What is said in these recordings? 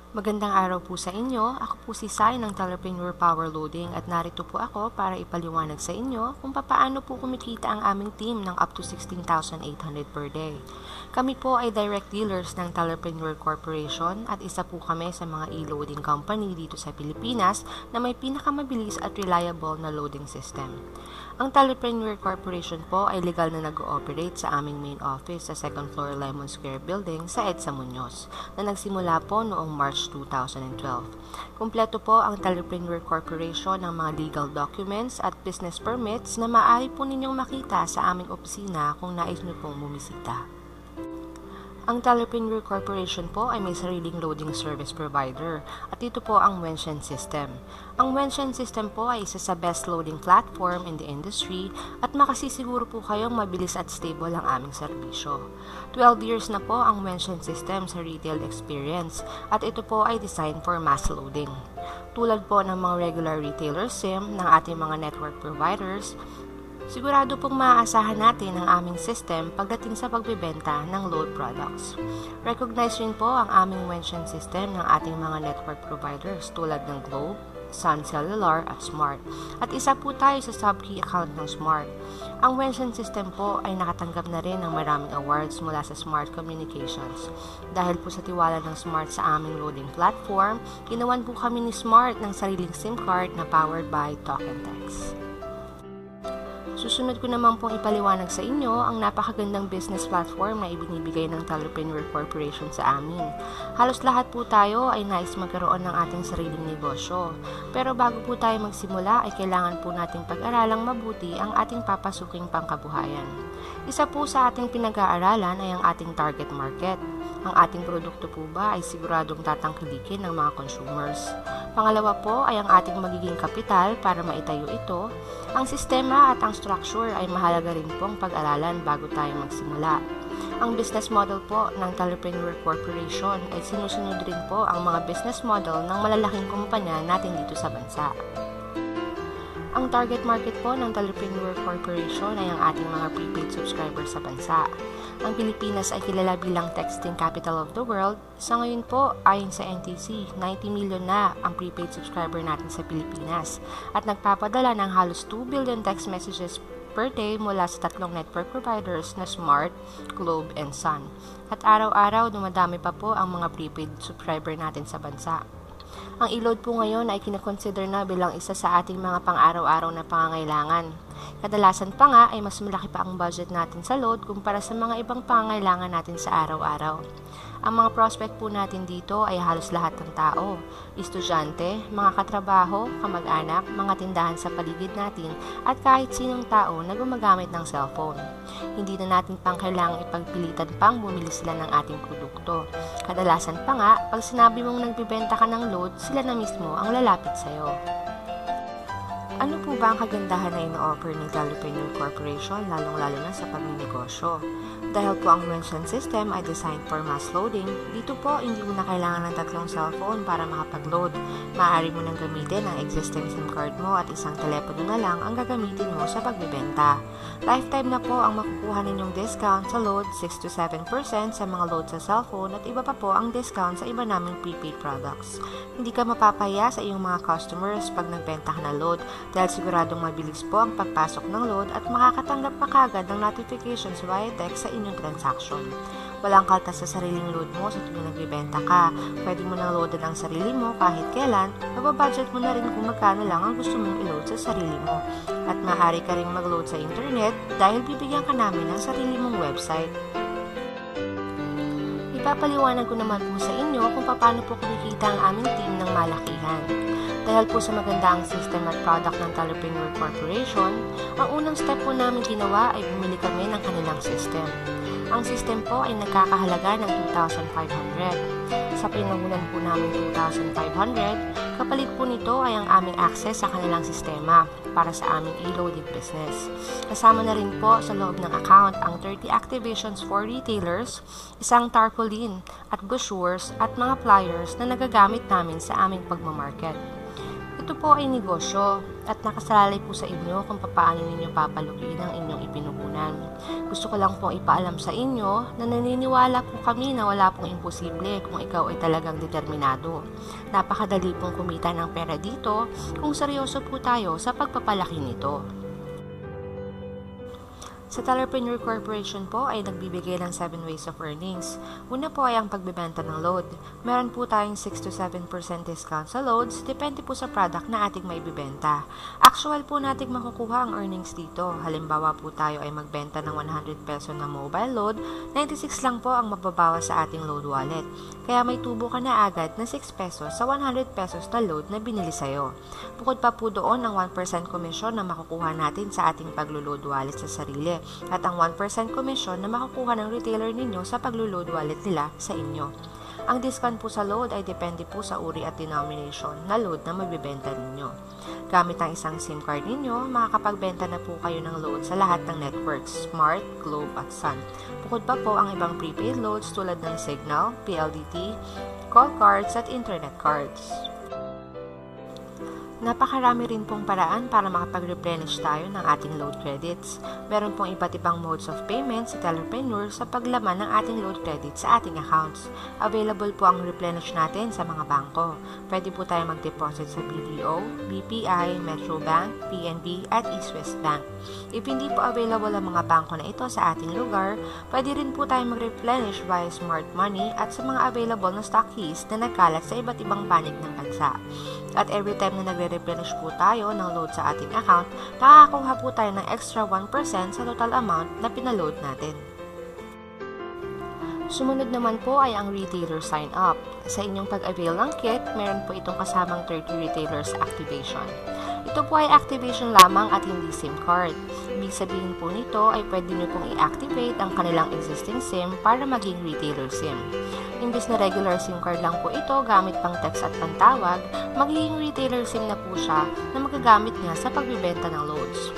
Magandang araw po sa inyo. Ako po si Sai ng Telepreneur Power Loading at narito po ako para ipaliwanag sa inyo kung paano po kumikita ang aming team ng up to 16,800 per day. Kami po ay direct dealers ng Telepreneur Corporation at isa po kami sa mga e-loading company dito sa Pilipinas na may pinakamabilis at reliable na loading system. Ang Telepreneur Corporation po ay legal na nag-ooperate sa aming main office sa 2nd floor Lemon Square Building sa EDSA Muñoz na nagsimula po noong March 2012. Kumpleto po ang Telepreneur Corporation ng mga legal documents at business permits na maaari po ninyong makita sa aming opisina kung nais nyo pong bumisita. Ang Telepreneur Corporation po ay may sariling loading service provider at ito po ang Wenshen System. Ang Wenshen System po ay isa sa best loading platform in the industry at makasisiguro po kayong mabilis at stable ang aming serbisyo. 12 years na po ang Wenshen System sa retail experience at ito po ay designed for mass loading. Tulad po ng mga regular retailer SIM ng ating mga network providers, sigurado pong maaasahan natin ang aming system pagdating sa pagbebenta ng load products. Recognize rin po ang aming Wenshen system ng ating mga network providers tulad ng Globe, Sun Cellular at Smart. At isa po tayo sa sub-key account ng Smart. Ang Wenshen system po ay nakatanggap na rin ng maraming awards mula sa Smart Communications. Dahil po sa tiwala ng Smart sa aming loading platform, ginawan po kami ni Smart ng sariling SIM card na powered by Talk and Text. Susunod ko naman pong ipaliwanag sa inyo ang napakagandang business platform na ibinibigay ng Telepreneur Corporation sa amin. Halos lahat po tayo ay nais magkaroon ng ating sariling negosyo. Pero bago po tayo magsimula ay kailangan po nating pag-aralang mabuti ang ating papasuking pangkabuhayan. Isa po sa ating pinag-aaralan ay ang ating target market. Ang ating produkto po ba ay siguradong tatangkilikin ng mga consumers? Pangalawa po ay ang ating magiging kapital para maitayo ito. Ang sistema at ang structure ay mahalaga rin pong pag-aralan bago tayo magsimula. Ang business model po ng Telepreneur Corporation ay sinusunod rin po ang mga business model ng malalaking kumpanya natin dito sa bansa. Ang target market po ng Telepreneur Corporation ay ang ating mga prepaid subscribers sa bansa. Ang Pilipinas ay kilala bilang texting capital of the world. Sa ngayon po, ayon sa NTC, 90 million na ang prepaid subscriber natin sa Pilipinas at nagpapadala ng halos 2 billion text messages per day mula sa tatlong network providers na Smart, Globe, and Sun. At araw-araw, dumadami pa po ang mga prepaid subscriber natin sa bansa. Ang e-load po ngayon ay kinakonsider na bilang isa sa ating mga pang-araw-araw na pangangailangan. Kadalasan pa nga ay mas malaki pa ang budget natin sa load kumpara sa mga ibang pangangailangan natin sa araw-araw. Ang mga prospect po natin dito ay halos lahat ng tao, estudyante, mga katrabaho, kamag-anak, mga tindahan sa paligid natin at kahit sinong tao na gumagamit ng cellphone. Hindi na natin pang kailangang ipagpilitan pang bumili sila ng ating produkto. Kadalasan pa nga, pag sinabi mong nagbibenta ka ng load, sila na mismo ang lalapit sa'yo. Ano po ba ang kagandahan na ino-offer ng Telepreneur Corporation lalong-lalo na sa pagninegosyo? Dahil po ang Wenshen system ay designed for mass loading, dito po hindi mo na kailangan ng tatlong cellphone para makapag-load. Maaari mo nang gamitin ang existing SIM card mo at isang telepono na lang ang gagamitin mo sa pagbebenta. Lifetime na po ang makukuha ninyong discount sa load, 6 to 7% sa mga load sa cellphone at iba pa po ang discount sa iba naming prepaid products. Hindi ka mapapaya sa iyong mga customers pag nagbenta ka ng load dahil siguradong mabilis po ang pagpasok ng load at makakatanggap pa kagad ng notifications via text sa inyong transaction. Walang kaltas sa sariling load mo sa tuwing nagbibenta ka. Pwede mo nang loadan ang sarili mo kahit kailan, mababudget mo na rin kung magkano lang ang gusto mong i-load sa sarili mo. At maaari ka rin mag-load sa internet dahil bibigyan ka namin ng sarili mong website. Ipapaliwanag ko naman po sa inyo kung paano po kumikita ang aming team ng malakihan. Dahil po sa maganda ang system at product ng Telepreneur Corporation, ang unang step po namin ginawa ay bumili kami ng kanilang system. Ang system po ay nagkakahalaga ng 2,500. Sa pinahunan po namin 2,500, kapalit po nito ay ang aming access sa kanilang sistema para sa aming e-loading business. Kasama na rin po sa loob ng account ang 30 activations for retailers, isang tarpaulin at brochures at mga flyers na nagagamit namin sa aming pagmamarket. Ito po ay negosyo at nakasalalay po sa inyo kung paano ninyo papalukiin ang inyong ipinuhunan. Gusto ko lang pong ipaalam sa inyo na naniniwala po kami na wala pong imposible kung ikaw ay talagang determinado. Napakadali pong kumita ng pera dito kung seryoso po tayo sa pagpapalaki nito. Sa Telepreneur Corporation po ay nagbibigay ng 7 ways of earnings. Una po ay ang pagbebenta ng load. Meron po tayong 6 to 7% discount sa loads, depende po sa product na ating maibibenta. Actual po nating makukuha ang earnings dito. Halimbawa po tayo ay magbenta ng 100 peso na mobile load, 96 lang po ang mababawas sa ating load wallet. Kaya may tubo ka na agad na 6 pesos sa 100 pesos na load na binili sa'yo. Bukod pa po doon ang 1% commission na makukuha natin sa ating paglo-load wallet sa sarili at ang 1% commission na makukuha ng retailer ninyo sa paglo-load wallet nila sa inyo. Ang discount po sa load ay depende po sa uri at denomination na load na mabibenta ninyo. Gamit ang isang SIM card ninyo, makakapagbenta na po kayo ng load sa lahat ng networks, Smart, Globe at Sun. Bukod pa po ang ibang prepaid loads tulad ng Signal, PLDT, call cards at internet cards. Napakarami rin pong paraan para makapag-replenish tayo ng ating load credits. Meron pong iba't ibang modes of payment sa Telepreneur sa paglaman ng ating load credits sa ating accounts. Available po ang replenish natin sa mga bangko. Pwede po tayo mag-deposit sa BDO, BPI, Metrobank, PNB at East West Bank. If hindi po available ang mga bangko na ito sa ating lugar, pwede rin po tayo mag-replenish via Smart Money at sa mga available na stockies na nagkalat sa iba't ibang panig ng bansa. At every time na nagre-replenish po tayo ng load sa ating account, nakakakuha po tayo ng extra 1% sa total amount na pinaload natin. Sumunod naman po ay ang retailer sign-up. Sa inyong pag-avail ng kit, meron po itong kasamang 30 retailers activation. Ito po ay activation lamang at hindi SIM card. Ibig sabihin po nito ay pwede nyo pong i-activate ang kanilang existing SIM para maging retailer SIM. Imbis na regular SIM card lang po ito gamit pang text at pantawag, magiging retailer SIM na po siya na magagamit niya sa pagbibenta ng loads.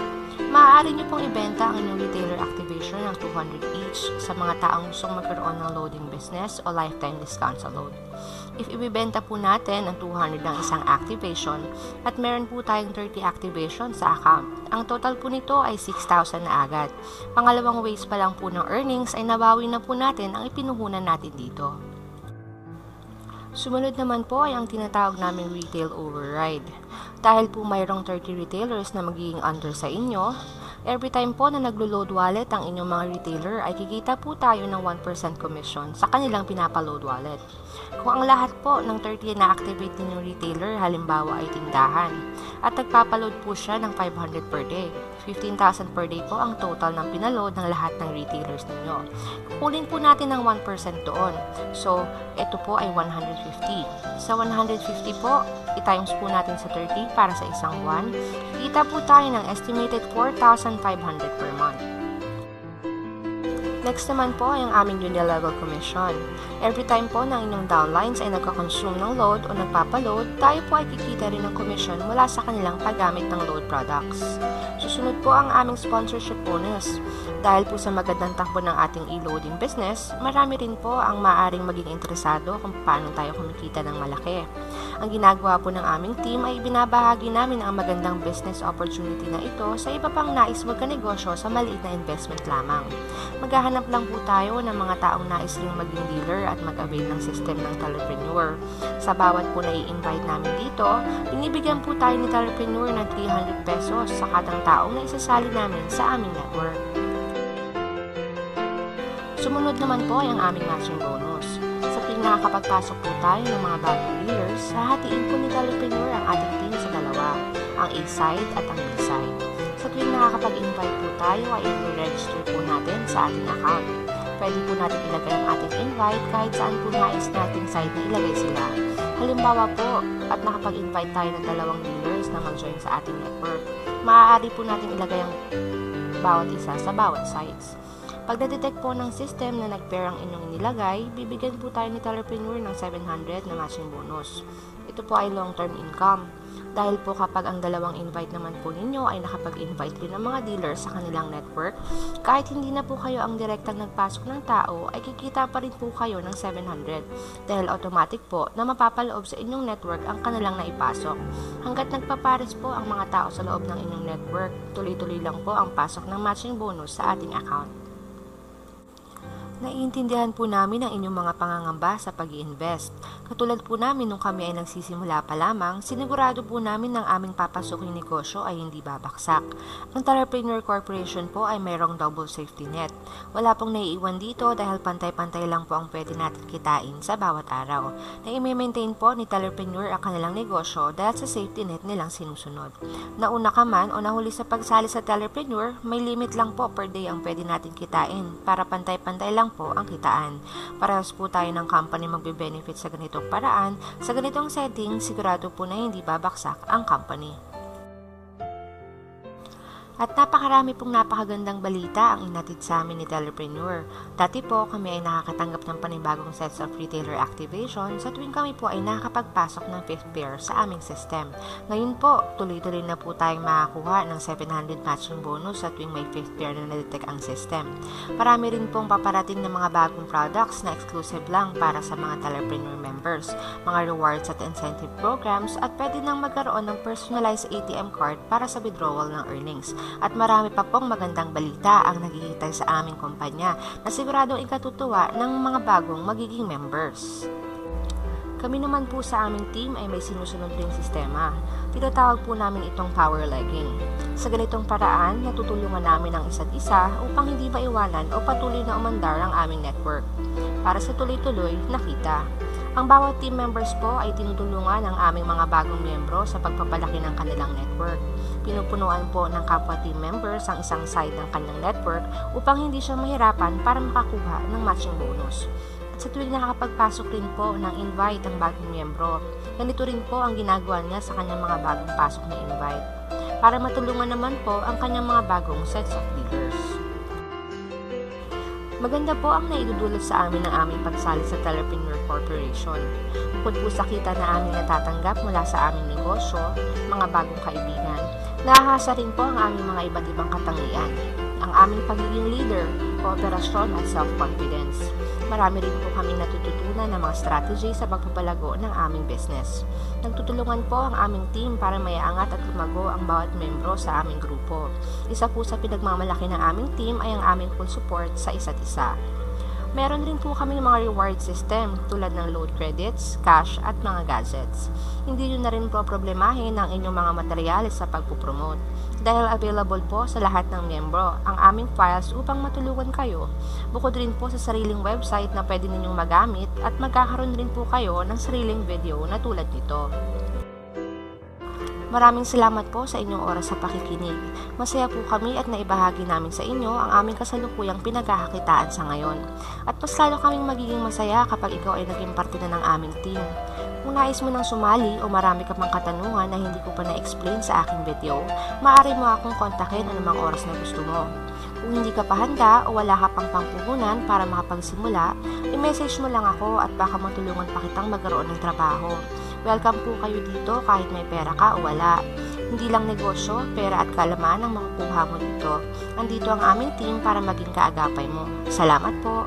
Maaari nyo pong ibenta ang inyong retailer activation ng 200 each sa mga taong gustong magkaroon ng loading business o lifetime discount sa load. If ibibenta po natin ang 200 ng isang activation at meron po tayong 30 activation sa account, ang total po nito ay 6,000 na agad. Pangalawang ways pa lang po ng earnings ay nabawi na po natin ang ipinuhunan natin dito. Sumunod naman po ay ang tinatawag naming retail override. Dahil po mayroong 30 retailers na magiging under sa inyo, every time po na naglo-load wallet ang inyong mga retailer ay kikita po tayo ng 1% commission sa kanilang pinapaload wallet. Kung ang lahat po ng 30 na activate ninyong retailer halimbawa ay tindahan at nagpapaload po siya ng 500 per day, 15,000 per day po ang total ng pinaload ng lahat ng retailers ninyo. Kukunin po natin ng 1% doon. So, ito po ay 150. Sa 150 po, i-times po natin sa 30 para sa isang buwan. Kita po tayo ng estimated 4,500 per month. Next naman po ay ang aming unilevel commission. Every time po na inyong downlines ay nagka-consume ng load o nagpapaload, tayo po ay kikita rin ng commission mula sa kanilang paggamit ng load products. Susunod po ang aming sponsorship bonus. Dahil po sa magandang takbo ng ating e-loading business, marami rin po ang maaaring maging interesado kung paano tayo kumikita ng malaki. Ang ginagawa po ng aming team ay binabahagi namin ang magandang business opportunity na ito sa iba pang nais magkanegosyo sa maliit na investment lamang. Maghahanap lang po tayo ng mga taong nais ring maging dealer at mag-avail ng system ng Telepreneur. Sa bawat po na i-invite namin dito, binibigyan po tayo ni Telepreneur ng 300 pesos sa kadang taong na isasali namin sa aming network. Sumunod naman po ay ang aming matching bonus. Sa tuwing nakakapagpasok po tayo ng mga bagong dealers, hahatiin po ni Telepreneur ang ating team sa dalawa, ang A-side at ang B-side. Sa tuwing nakakapag-invite po tayo ay i-register po natin sa ating account. Pwede po natin ilagay ang ating invite kahit saan po nais nating side na ilagay sila. Halimbawa po, at nakapag-invite tayo ng dalawang dealers na mag-join sa ating network, maaari po natin ilagay ang bawat isa sa bawat sites. Pag na-detect po ng system na nag-pair ang inyong inilagay, bibigyan po tayo ni Telepreneur ng 700 na matching bonus. Ito po ay long-term income. Dahil po kapag ang dalawang invite naman po ninyo ay nakapag-invite din ng mga dealers sa kanilang network, kahit hindi na po kayo ang direktang nagpasok ng tao, ay kikita pa rin po kayo ng 700 dahil automatic po na mapapaloob sa inyong network ang kanilang naipasok. Hanggat nagpapares po ang mga tao sa loob ng inyong network, tuloy-tuloy lang po ang pasok ng matching bonus sa ating account. Naiintindihan po namin ang inyong mga pangangamba sa pag-i-invest. Katulad po namin nung kami ay nagsisimula pa lamang, sinigurado po namin ng aming papasuking negosyo ay hindi babaksak. Ang Telepreneur Corporation po ay mayroong double safety net. Wala pong naiiwan dito dahil pantay-pantay lang po ang pwede natin kitain sa bawat araw. Na i-maintain po ni Telepreneur ang kanilang negosyo dahil sa safety net nilang sinusunod. Nauna ka man o nahuli sa pagsali sa Telepreneur, may limit lang po per day ang pwede natin kitain para pantay-pantay lang po ang kitaan. Parehas po tayo ng company magbe-benefit sa ganitong paraan. Sa ganitong setting, sigurado po na hindi babaksak ang company. At napakarami pong napakagandang balita ang inatid sa amin ni Telepreneur. Dati po kami ay nakakatanggap ng panibagong sets of retailer activation sa tuwing kami po ay nakakapagpasok ng 5th pair sa aming system. Ngayon po, tuloy-tuloy na po tayong makakuha ng 700 matching bonus sa tuwing may 5th pair na na-detect ang system. Marami rin pong paparating ng mga bagong products na exclusive lang para sa mga Telepreneur members, mga rewards at incentive programs at pwede nang magkaroon ng personalized ATM card para sa withdrawal ng earnings. At marami pa pong magandang balita ang naghihintay sa aming kumpanya na siguradong ikatutuwa ng mga bagong magiging members. Kami naman po sa aming team ay may sinusunod ring sistema. Tinatawag po namin itong power legging. Sa ganitong paraan, natutulungan namin ang isa't isa upang hindi maiwanan o patuloy na umandar ang aming network. Para sa tuloy-tuloy na kita. Ang bawat team members po ay tinutulungan ang aming mga bagong miyembro sa pagpapalaki ng kanilang network. Pinupunuan po ng kapwa team members ang isang side ng kanyang network upang hindi siya mahirapan para makakuha ng matching bonus. At sa tuwing nakakapagpasok rin po ng invite ang bagong miyembro, ganito rin po ang ginagawa niya sa kanyang mga bagong pasok na invite para matulungan naman po ang kanyang mga bagong sets of dealers. Maganda po ang naidudulot sa amin ng aming pagsali sa Telepreneur Corporation. Bukod po sa kita na aming natatanggap mula sa aming negosyo, mga bagong kaibigan, nahahasa rin po ang aming mga iba't ibang katangian, ang aming pagiging leader, kooperasyon at self-confidence. Marami rin po kami natututunan ng mga strategy sa pagpapalago ng aming business. Nagtutulungan po ang aming team para maiangat at lumago ang bawat membro sa aming grupo. Isa po sa pinagmamalaki ng aming team ay ang aming full support sa isa't isa. Meron rin po kami mga reward system tulad ng load credits, cash at mga gadgets. Hindi nyo na rin po problemahin ang inyong mga materyales sa pagpupromote dahil available po sa lahat ng miyembro ang aming files upang matulungan kayo. Bukod rin po sa sariling website na pwede ninyong magamit at magkakaroon rin po kayo ng sariling video na tulad nito. Maraming salamat po sa inyong oras sa pakikinig. Masaya po kami at naibahagi namin sa inyo ang aming kasalukuyang pinagkakakitaan sa ngayon. At mas lalo kaming magiging masaya kapag ikaw ay naging parte na ng aming team. Kung nais mo nang sumali o marami ka pang katanungan na hindi ko pa na-explain sa aking video, maaari mo akong kontakin anumang oras na gusto mo. Kung hindi ka pa handa o wala ka pang pampuhunan para makapagsimula, i-message mo lang ako at baka matulungan pa kitang magkaroon ng trabaho. Welcome po kayo dito kahit may pera ka o wala. Hindi lang negosyo, pera at kalaman ang makukuha mo dito. Andito ang aming team para maging kaagapay mo. Salamat po!